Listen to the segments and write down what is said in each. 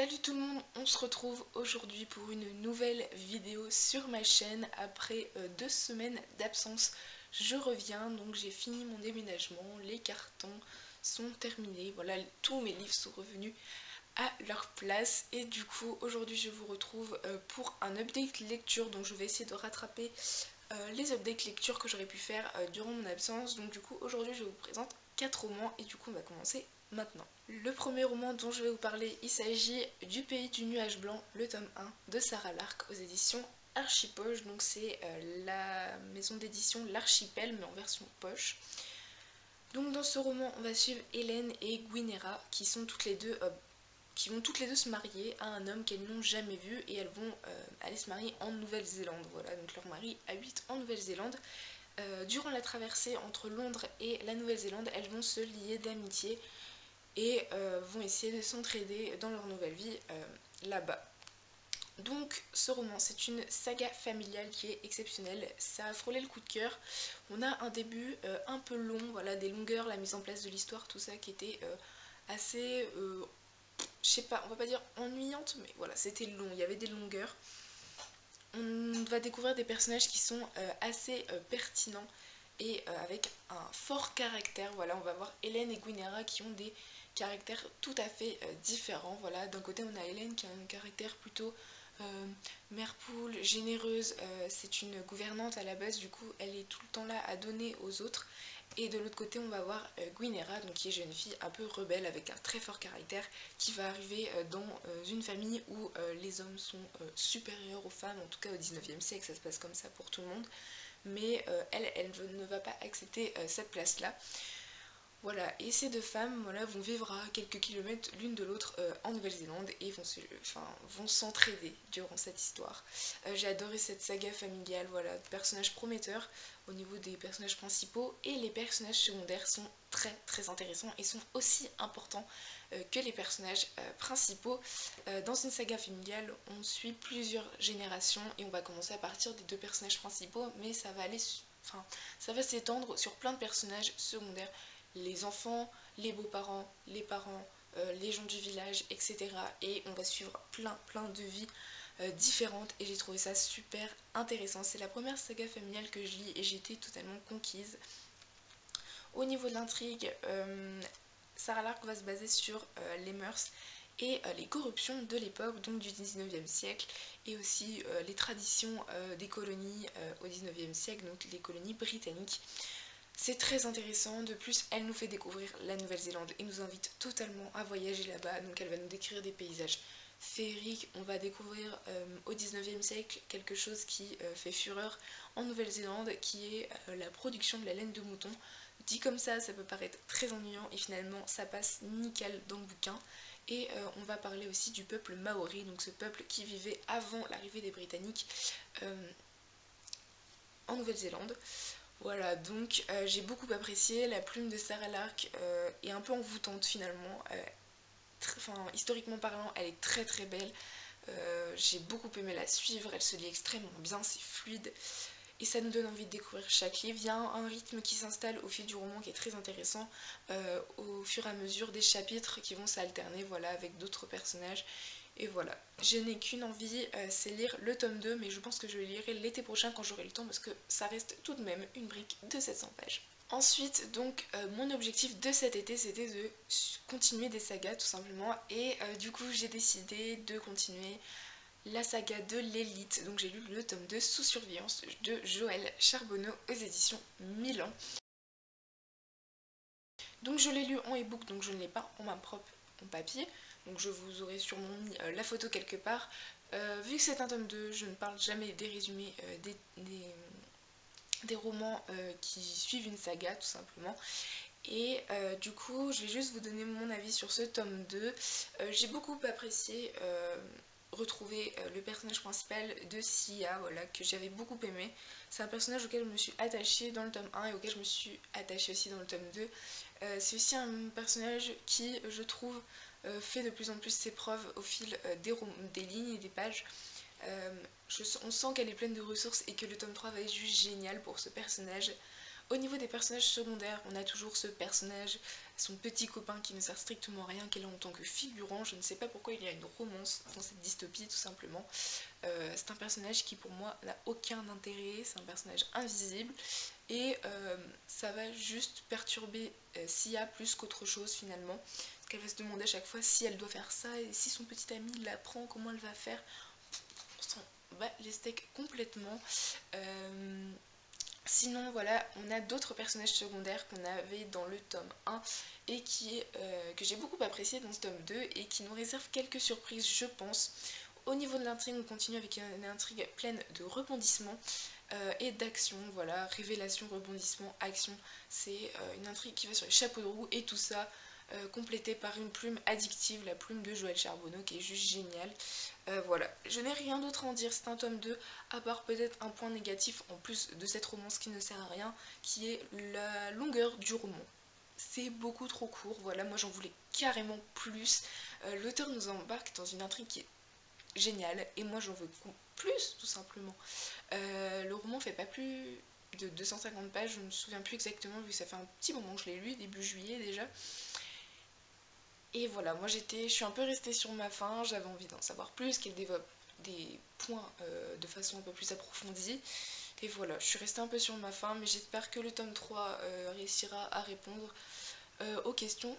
Salut tout le monde, on se retrouve aujourd'hui pour une nouvelle vidéo sur ma chaîne. Après 2 semaines d'absence, je reviens, donc j'ai fini mon déménagement, les cartons sont terminés, voilà, tous mes livres sont revenus à leur place. Et du coup, aujourd'hui je vous retrouve pour un update lecture, donc je vais essayer de rattraper les updates lecture que j'aurais pu faire durant mon absence. Donc du coup, aujourd'hui je vous présente 4 romans et du coup on va commencer maintenant. Le premier roman dont je vais vous parler, il s'agit du Pays du nuage blanc, le tome 1 de Sarah Lark aux éditions Archipoche. Donc c'est la maison d'édition L'Archipel mais en version poche. Donc dans ce roman on va suivre Hélène et Guinevere qui vont toutes les deux se marier à un homme qu'elles n'ont jamais vu, et elles vont aller se marier en Nouvelle-Zélande. Voilà, donc leur mari habite en Nouvelle-Zélande. Durant la traversée entre Londres et la Nouvelle-Zélande, elles vont se lier d'amitié et vont essayer de s'entraider dans leur nouvelle vie là-bas. Donc ce roman, c'est une saga familiale qui est exceptionnelle, ça a frôlé le coup de cœur. On a un début un peu long, voilà, des longueurs, la mise en place de l'histoire, tout ça qui était assez, je sais pas, on va pas dire ennuyante, mais voilà, c'était long, il y avait des longueurs. On va découvrir des personnages qui sont assez pertinents et avec un fort caractère. Voilà, on va voir Hélène et Guinevere qui ont des caractères tout à fait différents. Voilà, d'un côté on a Hélène qui a un caractère plutôt mère poule, généreuse, c'est une gouvernante à la base, du coup elle est tout le temps là à donner aux autres. Et de l'autre côté on va voir Guinevere, donc qui est jeune fille un peu rebelle avec un très fort caractère, qui va arriver dans une famille où les hommes sont supérieurs aux femmes, en tout cas au 19e siècle ça se passe comme ça pour tout le monde, mais elle ne va pas accepter cette place-là. Voilà, et ces deux femmes voilà, vont vivre à quelques kilomètres l'une de l'autre en Nouvelle-Zélande et vont s'entraider durant cette histoire. J'ai adoré cette saga familiale, voilà, personnages prometteurs au niveau des personnages principaux, et les personnages secondaires sont très très intéressants et sont aussi importants que les personnages principaux. Dans une saga familiale, on suit plusieurs générations et on va commencer à partir des deux personnages principaux, mais ça va s'étendre sur plein de personnages secondaires. Les enfants, les beaux-parents, les parents, les gens du village, etc. Et on va suivre plein de vies différentes, et j'ai trouvé ça super intéressant. C'est la première saga familiale que je lis et j'ai été totalement conquise. Au niveau de l'intrigue, Sarah Lark va se baser sur les mœurs et les corruptions de l'époque, donc du 19e siècle, et aussi les traditions des colonies au 19e siècle, donc les colonies britanniques. C'est très intéressant, de plus elle nous fait découvrir la Nouvelle-Zélande et nous invite totalement à voyager là-bas, donc elle va nous décrire des paysages féeriques. On va découvrir au 19e siècle quelque chose qui fait fureur en Nouvelle-Zélande, qui est la production de la laine de mouton. Dit comme ça peut paraître très ennuyant et finalement ça passe nickel dans le bouquin. Et on va parler aussi du peuple maori, donc ce peuple qui vivait avant l'arrivée des Britanniques en Nouvelle-Zélande. Voilà, donc j'ai beaucoup apprécié. La plume de Sarah Lark est un peu envoûtante finalement. Historiquement parlant, elle est très très belle. J'ai beaucoup aimé la suivre, elle se lit extrêmement bien, c'est fluide. Et ça nous donne envie de découvrir chaque livre. Il y a un rythme qui s'installe au fil du roman qui est très intéressant, au fur et à mesure des chapitres qui vont s'alterner, voilà, avec d'autres personnages. Et voilà, je n'ai qu'une envie, c'est lire le tome 2, mais je pense que je le lirai l'été prochain quand j'aurai le temps, parce que ça reste tout de même une brique de 700 pages. Ensuite, donc, mon objectif de cet été, c'était de continuer des sagas, tout simplement, et du coup, j'ai décidé de continuer la saga de l'élite. Donc j'ai lu le tome 2 Sous surveillance de Joël Charbonneau aux éditions Milan. Donc je l'ai lu en e-book, donc je ne l'ai pas en main propre en papier, donc je vous aurai sûrement mis la photo quelque part. Vu que c'est un tome 2, je ne parle jamais des résumés des romans qui suivent une saga tout simplement. Et du coup je vais juste vous donner mon avis sur ce tome 2. J'ai beaucoup apprécié retrouver le personnage principal de Sia, voilà, que j'avais beaucoup aimé. C'est un personnage auquel je me suis attachée dans le tome 1 et auquel je me suis attachée aussi dans le tome 2. C'est aussi un personnage qui, je trouve, fait de plus en plus ses preuves au fil des lignes et des pages. On sent qu'elle est pleine de ressources et que le tome 3 va être juste génial pour ce personnage. Au niveau des personnages secondaires, on a toujours ce personnage, son petit copain qui ne sert strictement à rien, qui est là en tant que figurant. Je ne sais pas pourquoi il y a une romance dans cette dystopie, tout simplement. C'est un personnage qui pour moi n'a aucun intérêt, c'est un personnage invisible et ça va juste perturber Sia plus qu'autre chose finalement, parce qu'elle va se demander à chaque fois si elle doit faire ça et si son petit ami l'apprend, comment elle va faire. On s'en bat les steaks complètement. Sinon voilà, on a d'autres personnages secondaires qu'on avait dans le tome 1 et que j'ai beaucoup apprécié dans ce tome 2 et qui nous réserve quelques surprises je pense. Au niveau de l'intrigue, on continue avec une intrigue pleine de rebondissements et d'action, voilà, révélation, rebondissement, action. C'est une intrigue qui va sur les chapeaux de roue et tout ça complété par une plume addictive, la plume de Joël Charbonneau qui est juste géniale. Voilà, je n'ai rien d'autre à en dire, c'est un tome 2, à part peut-être un point négatif en plus de cette romance qui ne sert à rien, qui est la longueur du roman. C'est beaucoup trop court, voilà, moi j'en voulais carrément plus. L'auteur nous embarque dans une intrigue qui est géniale et moi j'en veux plus tout simplement. Le roman fait pas plus de 250 pages, je ne me souviens plus exactement vu que ça fait un petit moment que je l'ai lu, début juillet déjà. Et voilà, moi je suis un peu restée sur ma faim, j'avais envie d'en savoir plus, qu'elle développe des points de façon un peu plus approfondie. Et voilà, je suis restée un peu sur ma faim, mais j'espère que le tome 3 réussira à répondre aux questions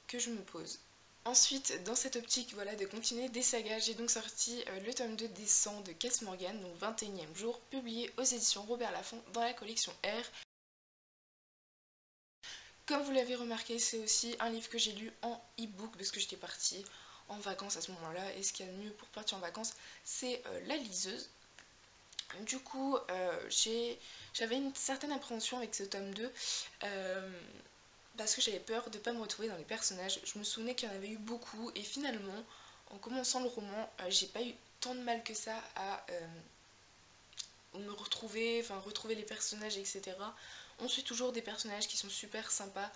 que je me pose. Ensuite, dans cette optique voilà, de continuer des sagas, j'ai donc sorti le tome 2 des 100 de Cass Morgan, donc 21e jour, publié aux éditions Robert Laffont dans la collection R. Comme vous l'avez remarqué, c'est aussi un livre que j'ai lu en e-book parce que j'étais partie en vacances à ce moment-là. Et ce qu'il y a de mieux pour partir en vacances, c'est la liseuse. Du coup, j'avais une certaine appréhension avec ce tome 2 parce que j'avais peur de ne pas me retrouver dans les personnages. Je me souvenais qu'il y en avait eu beaucoup et finalement, en commençant le roman, j'ai pas eu tant de mal que ça à me retrouver, enfin retrouver les personnages, etc. On suit toujours des personnages qui sont super sympas.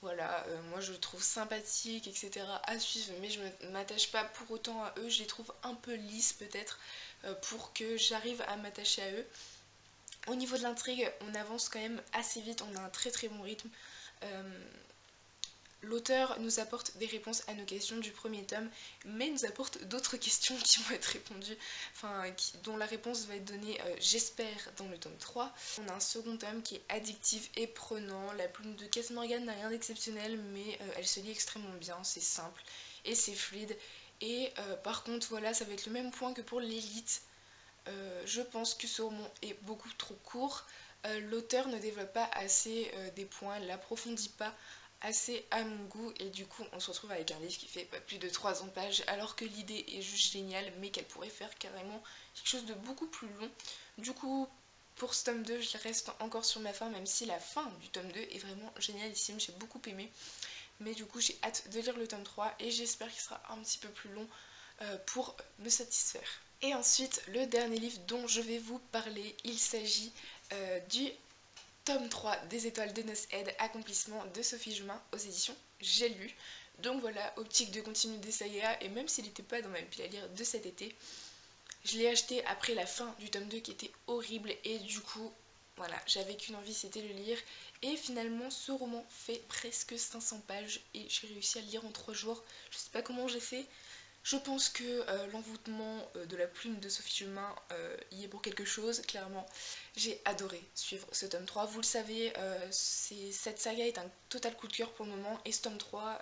Voilà, moi je le trouve sympathique, etc. à suivre, mais je ne m'attache pas pour autant à eux. Je les trouve un peu lisses peut-être pour que j'arrive à m'attacher à eux. Au niveau de l'intrigue, on avance quand même assez vite, on a un très très bon rythme. L'auteur nous apporte des réponses à nos questions du premier tome, mais nous apporte d'autres questions qui vont être répondues, dont la réponse va être donnée, j'espère, dans le tome 3. On a un second tome qui est addictif et prenant. La plume de Cass Morgan n'a rien d'exceptionnel, mais elle se lit extrêmement bien, c'est simple et c'est fluide. Et par contre, voilà, ça va être le même point que pour l'élite. Je pense que ce roman est beaucoup trop court. L'auteur ne développe pas assez des points, elle n'approfondit pas assez à mon goût et du coup on se retrouve avec un livre qui fait pas plus de 300 pages alors que l'idée est juste géniale mais qu'elle pourrait faire carrément quelque chose de beaucoup plus long. Du coup pour ce tome 2 je reste encore sur ma fin même si la fin du tome 2 est vraiment génialissime, j'ai beaucoup aimé. Mais du coup j'ai hâte de lire le tome 3 et j'espère qu'il sera un petit peu plus long pour me satisfaire. Et ensuite le dernier livre dont je vais vous parler, il s'agit du tome 3 des étoiles de Nosed, accomplissement de Sophie Jumin aux éditions J'ai lu. Donc voilà, optique de continuer des sagas, et même s'il n'était pas dans ma pile à lire de cet été, je l'ai acheté après la fin du tome 2 qui était horrible, et du coup, voilà, j'avais qu'une envie, c'était le lire. Et finalement, ce roman fait presque 500 pages, et j'ai réussi à le lire en 3 jours. Je sais pas comment j'ai fait. Je pense que l'envoûtement de la plume de Sophie Jumin y est pour quelque chose, clairement. J'ai adoré suivre ce tome 3. Vous le savez, cette saga est un total coup de cœur pour le moment. Et ce tome 3,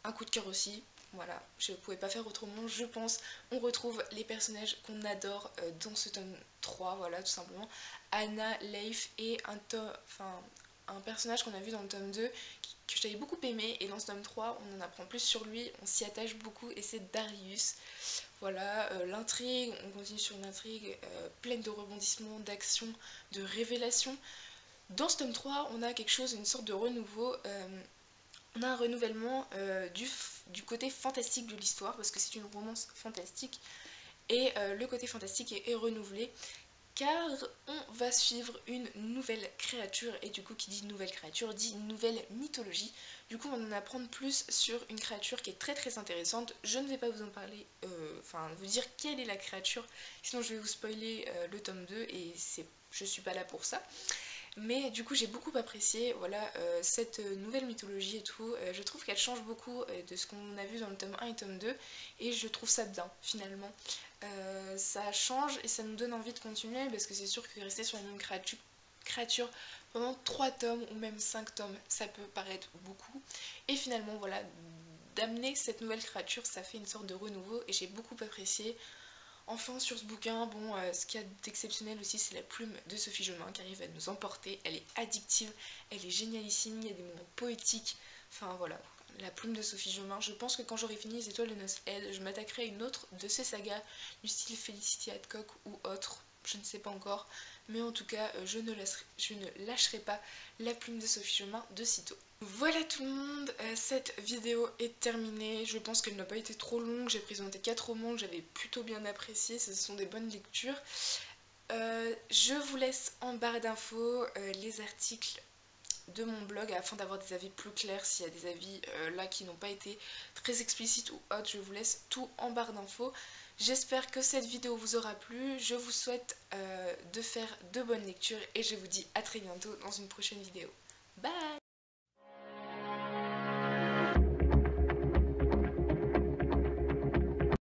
un coup de cœur aussi. Voilà, je ne pouvais pas faire autrement, je pense. On retrouve les personnages qu'on adore dans ce tome 3, voilà, tout simplement. Anna, Leif et un personnage qu'on a vu dans le tome 2 que j'avais beaucoup aimé, et dans ce tome 3 on en apprend plus sur lui, on s'y attache beaucoup et c'est Darius. Voilà, l'intrigue, on continue sur une intrigue pleine de rebondissements, d'actions, de révélations. Dans ce tome 3 on a quelque chose, une sorte de renouveau, on a un renouvellement du côté fantastique de l'histoire parce que c'est une romance fantastique et le côté fantastique est renouvelé car on va suivre une nouvelle créature, et du coup qui dit nouvelle créature dit nouvelle mythologie. Du coup on va en apprendre plus sur une créature qui est très très intéressante. Je ne vais pas vous en parler, vous dire quelle est la créature, sinon je vais vous spoiler le tome 2 et je suis pas là pour ça. Mais du coup j'ai beaucoup apprécié voilà, cette nouvelle mythologie et tout. Je trouve qu'elle change beaucoup de ce qu'on a vu dans le tome 1 et tome 2 et je trouve ça bien finalement. Ça change et ça nous donne envie de continuer parce que c'est sûr que rester sur la même créature pendant 3 tomes ou même 5 tomes ça peut paraître beaucoup. Et finalement voilà, d'amener cette nouvelle créature ça fait une sorte de renouveau et j'ai beaucoup apprécié. Enfin sur ce bouquin, bon, ce qu'il y a d'exceptionnel aussi c'est la plume de Sophie Jomain qui arrive à nous emporter, elle est addictive, elle est génialissime, il y a des moments poétiques, enfin voilà, la plume de Sophie Jomain. Je pense que quand j'aurai fini les étoiles de Noce Aide, je m'attaquerai à une autre de ces sagas du style Felicity Hadcock ou autre, je ne sais pas encore, mais en tout cas je ne lâcherai pas la plume de Sophie Jomain de sitôt. Voilà tout le monde, cette vidéo est terminée. Je pense qu'elle n'a pas été trop longue. J'ai présenté 4 romans que j'avais plutôt bien appréciés. Ce sont des bonnes lectures. Je vous laisse en barre d'infos les articles de mon blog afin d'avoir des avis plus clairs. S'il y a des avis là qui n'ont pas été très explicites ou autres, je vous laisse tout en barre d'infos. J'espère que cette vidéo vous aura plu. Je vous souhaite de faire de bonnes lectures et je vous dis à très bientôt dans une prochaine vidéo. Bye!